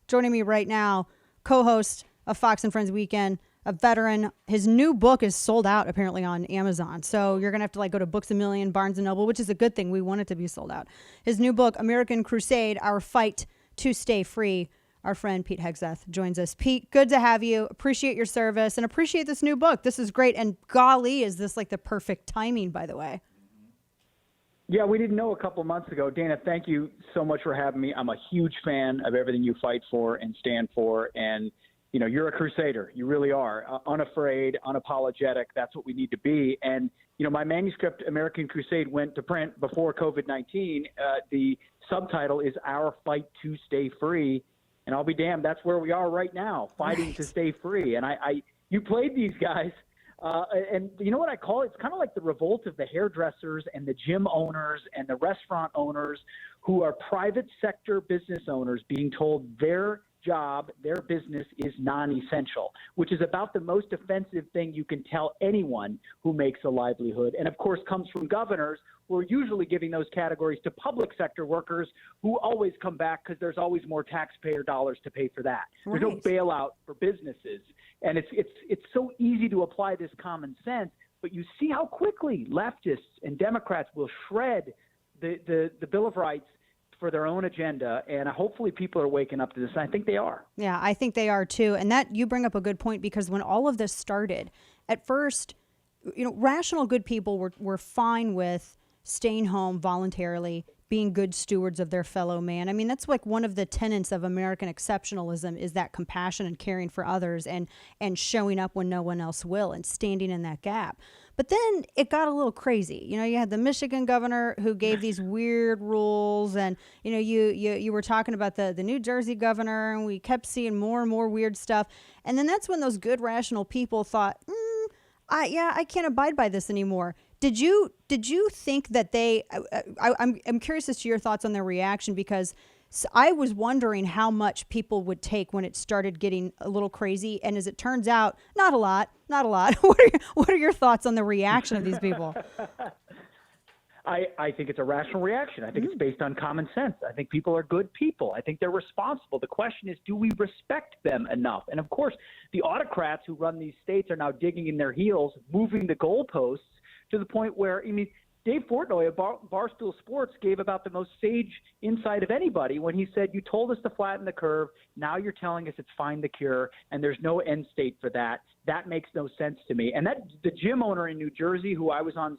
Joining me right now, co-host of Fox and Friends Weekend, a veteran. His new book is sold out apparently on Amazon. So you're going to have to go to Books A Million, Barnes & Noble, which is a good thing. We want it to be sold out. His new book, American Crusade, Our Fight to Stay Free. Our friend Pete Hegseth joins us. Pete, good to have you. Appreciate your service and appreciate this new book. This is great. And golly, is this the perfect timing, by the way? Yeah, we didn't know a couple of months ago. Dana, thank you so much for having me. I'm a huge fan of everything you fight for and stand for. And, you're a crusader. You really are. Unafraid, unapologetic. That's what we need to be. And, my manuscript, American Crusade, went to print before COVID-19. The subtitle is Our Fight to Stay Free. And I'll be damned, that's where we are right now, fighting to stay free. And you played these guys. And you know what I call it? It's kind of like the revolt of the hairdressers and the gym owners and the restaurant owners who are private sector business owners being told their job, their business is non-essential, which is about the most offensive thing you can tell anyone who makes a livelihood. And of course comes from governors who are usually giving those categories to public sector workers who always come back because there's always more taxpayer dollars to pay for that. Right. There's no bailout for businesses. And it's so easy to apply this common sense, but you see how quickly leftists and Democrats will shred the Bill of Rights for their own agenda, and hopefully people are waking up to this, and I think they are. Yeah, I think they are too. And that you bring up a good point, because when all of this started, at first, rational good people were fine with staying home voluntarily, being good stewards of their fellow man. I mean, that's one of the tenets of American exceptionalism, is that compassion and caring for others and showing up when no one else will and standing in that gap. But then it got a little crazy. You had the Michigan governor who gave these weird rules, and you were talking about the New Jersey governor, and we kept seeing more and more weird stuff. And then that's when those good rational people thought, I can't abide by this anymore. Did you think that I'm curious as to your thoughts on their reaction, because I was wondering how much people would take when it started getting a little crazy, and as it turns out, not a lot. What are your thoughts on the reaction of these people? I think it's a rational reaction. I think it's based on common sense. I think people are good people. I think they're responsible. The question is, do we respect them enough? And of course, the autocrats who run these states are now digging in their heels, moving the goalposts to the point where, Dave Portnoy of Barstool Sports gave about the most sage insight of anybody when he said, you told us to flatten the curve. Now you're telling us it's find the cure, and there's no end state for that. That makes no sense to me. And that the gym owner in New Jersey, who I was on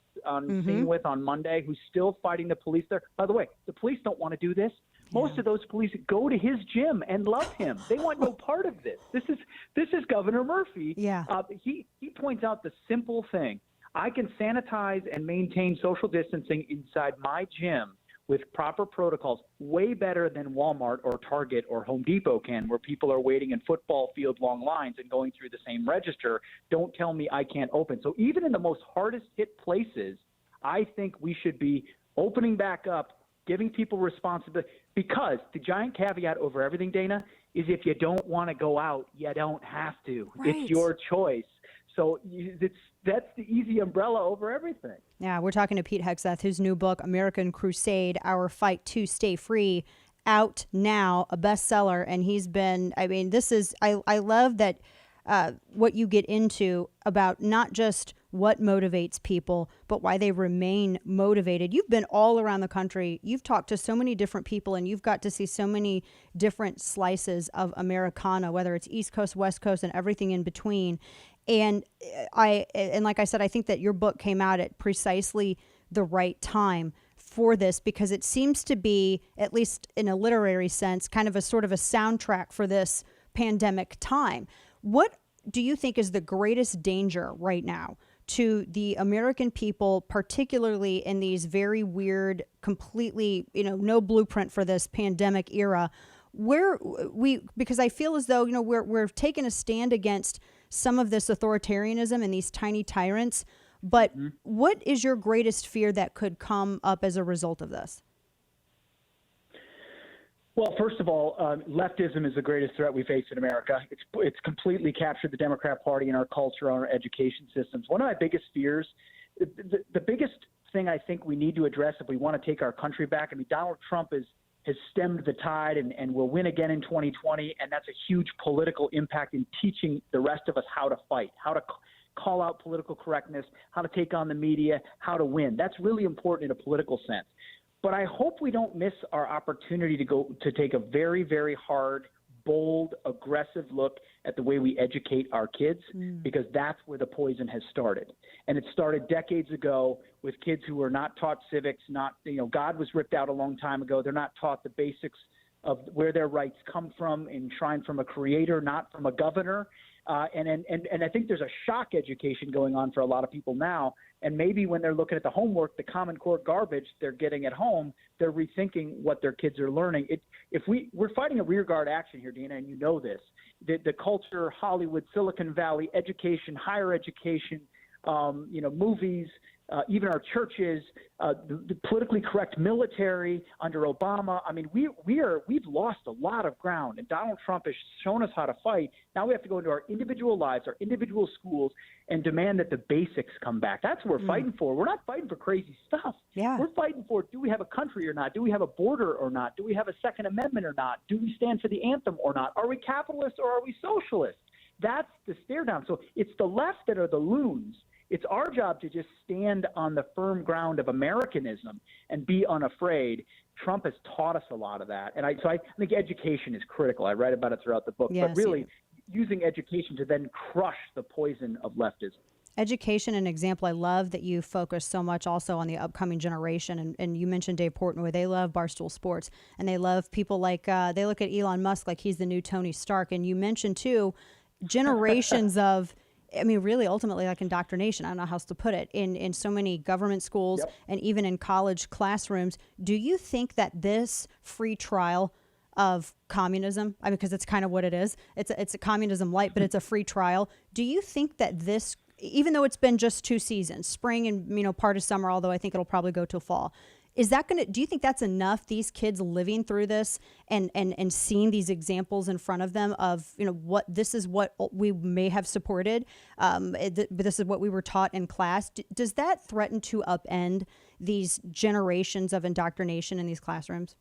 scene with on Monday, who's still fighting the police there. By the way, the police don't want to do this. Most of those police go to his gym and love him. They want no part of this. This is Governor Murphy. Yeah. He points out the simple thing. I can sanitize and maintain social distancing inside my gym with proper protocols way better than Walmart or Target or Home Depot can, where people are waiting in football field long lines and going through the same register. Don't tell me I can't open. So even in the most hardest hit places, I think we should be opening back up, giving people responsibility, because the giant caveat over everything, Dana, is if you don't want to go out, you don't have to. Right. It's your choice. So that's the easy umbrella over everything. Yeah, we're talking to Pete Hegseth, whose new book, American Crusade, Our Fight to Stay Free, out now, a bestseller. And he's been, I love that what you get into about not just what motivates people, but why they remain motivated. You've been all around the country. You've talked to so many different people, and you've got to see so many different slices of Americana, whether it's East Coast, West Coast, and everything in between. And like I said, I think that your book came out at precisely the right time for this, because it seems to be, at least in a literary sense, kind of a sort of a soundtrack for this pandemic time. What do you think is the greatest danger right now to the American people, particularly in these very weird, completely, no blueprint for this pandemic era, because I feel as though, we're taking a stand against some of this authoritarianism and these tiny tyrants, but what is your greatest fear that could come up as a result of this? Well, first of all, leftism is the greatest threat we face in America. It's completely captured the Democrat Party in our culture, our education systems. One of my biggest fears, the biggest thing I think we need to address if we want to take our country back, Donald Trump is has stemmed the tide and will win again in 2020. And that's a huge political impact in teaching the rest of us how to fight, how to call out political correctness, how to take on the media, how to win. That's really important in a political sense. But I hope we don't miss our opportunity to take a very, very hard, bold, aggressive look at the way we educate our kids, because that's where the poison has started. And it started decades ago with kids who were not taught civics, God was ripped out a long time ago. They're not taught the basics of where their rights come from, enshrined from a creator, not from a governor. And I think there's a shock education going on for a lot of people now. And maybe when they're looking at the homework, the Common Core garbage they're getting at home, they're rethinking what their kids are learning. We're fighting a rearguard action here, Dana, and you know this. The culture, Hollywood, Silicon Valley, education, higher education, movies, even our churches, the politically correct military under Obama. I mean, we've lost a lot of ground, and Donald Trump has shown us how to fight. Now we have to go into our individual lives, our individual schools, and demand that the basics come back. That's what we're fighting for. We're not fighting for crazy stuff. Yeah. We're fighting for, do we have a country or not? Do we have a border or not? Do we have a Second Amendment or not? Do we stand for the anthem or not? Are we capitalists or are we socialists? That's the stare down. So it's the left that are the loons. It's our job to just stand on the firm ground of Americanism and be unafraid. Trump has taught us a lot of that. And I think education is critical. I write about it throughout the book. Yes, but really, using education to then crush the poison of leftism. Education and example. I love that you focus so much also on the upcoming generation. And you mentioned Dave Portnoy. They love Barstool Sports. And they love people like, they look at Elon Musk like he's the new Tony Stark. And you mentioned, too, generations of really, ultimately, like indoctrination, I don't know how else to put it, in so many government schools and even in college classrooms. Do you think that this free trial of communism, because it's kind of what it is, it's a communism light, but it's a free trial. Do you think that this, even though it's been just 2 seasons, spring and part of summer, although I think it'll probably go till fall, do you think that's enough, these kids living through this and seeing these examples in front of them of, what this is what we may have supported, but this is what we were taught in class? Does that threaten to upend these generations of indoctrination in these classrooms?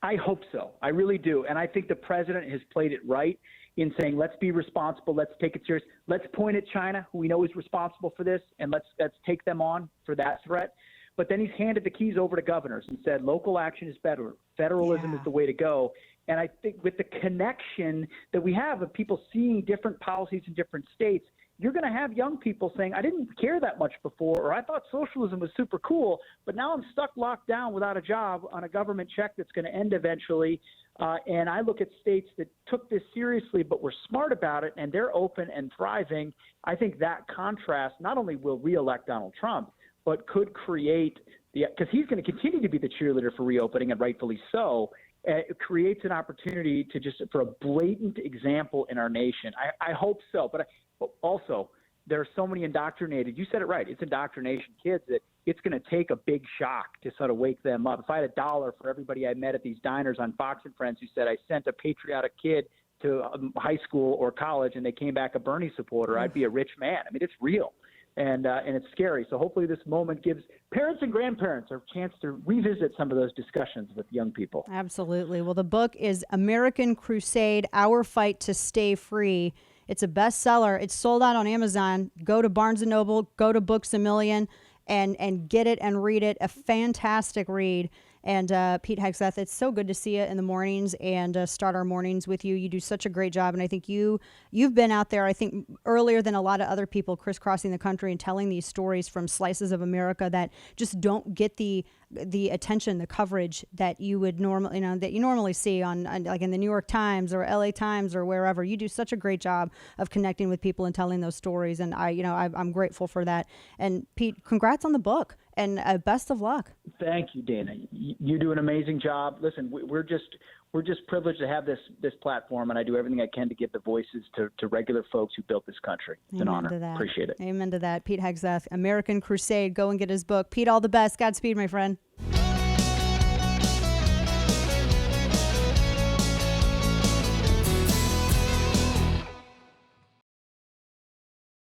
I hope so. I really do. And I think the president has played it right in saying, let's be responsible. Let's take it serious. Let's point at China, who we know is responsible for this, and let's take them on for that threat. But then he's handed the keys over to governors and said, local action is better. Federalism is the way to go. And I think with the connection that we have of people seeing different policies in different states, you're going to have young people saying, I didn't care that much before, or I thought socialism was super cool, but now I'm stuck locked down without a job on a government check that's going to end eventually. And I look at states that took this seriously but were smart about it, and they're open and thriving. I think that contrast not only will reelect Donald Trump, but could create because he's going to continue to be the cheerleader for reopening, and rightfully so. It creates an opportunity for a blatant example in our nation. I hope so, but also there are so many indoctrinated. You said it right. It's indoctrination kids that it's going to take a big shock to sort of wake them up. If I had $1 for everybody I met at these diners on Fox and Friends who said I sent a patriotic kid to high school or college and they came back a Bernie supporter, I'd be a rich man. It's real. And it's scary. So hopefully this moment gives parents and grandparents a chance to revisit some of those discussions with young people. Absolutely. Well, the book is American Crusade, Our Fight to Stay Free. It's a bestseller. It's sold out on Amazon. Go to Barnes & Noble, go to Books A Million, and get it and read it. A fantastic read. And Pete Hegseth, it's so good to see you in the mornings and start our mornings with you. You do such a great job, and I think you've been out there, I think, earlier than a lot of other people crisscrossing the country and telling these stories from slices of America that just don't get the attention, the coverage that you would normally see on like in the New York Times or LA Times or wherever. You do such a great job of connecting with people and telling those stories, and I'm grateful for that. And Pete, congrats on the book. And best of luck. Thank you, Dana. You do an amazing job. Listen, we're just privileged to have this platform, and I do everything I can to give the voices to regular folks who built this country. It's an honor. Appreciate it. Amen to that. Pete Hegseth, American Crusade. Go and get his book. Pete, all the best. Godspeed, my friend.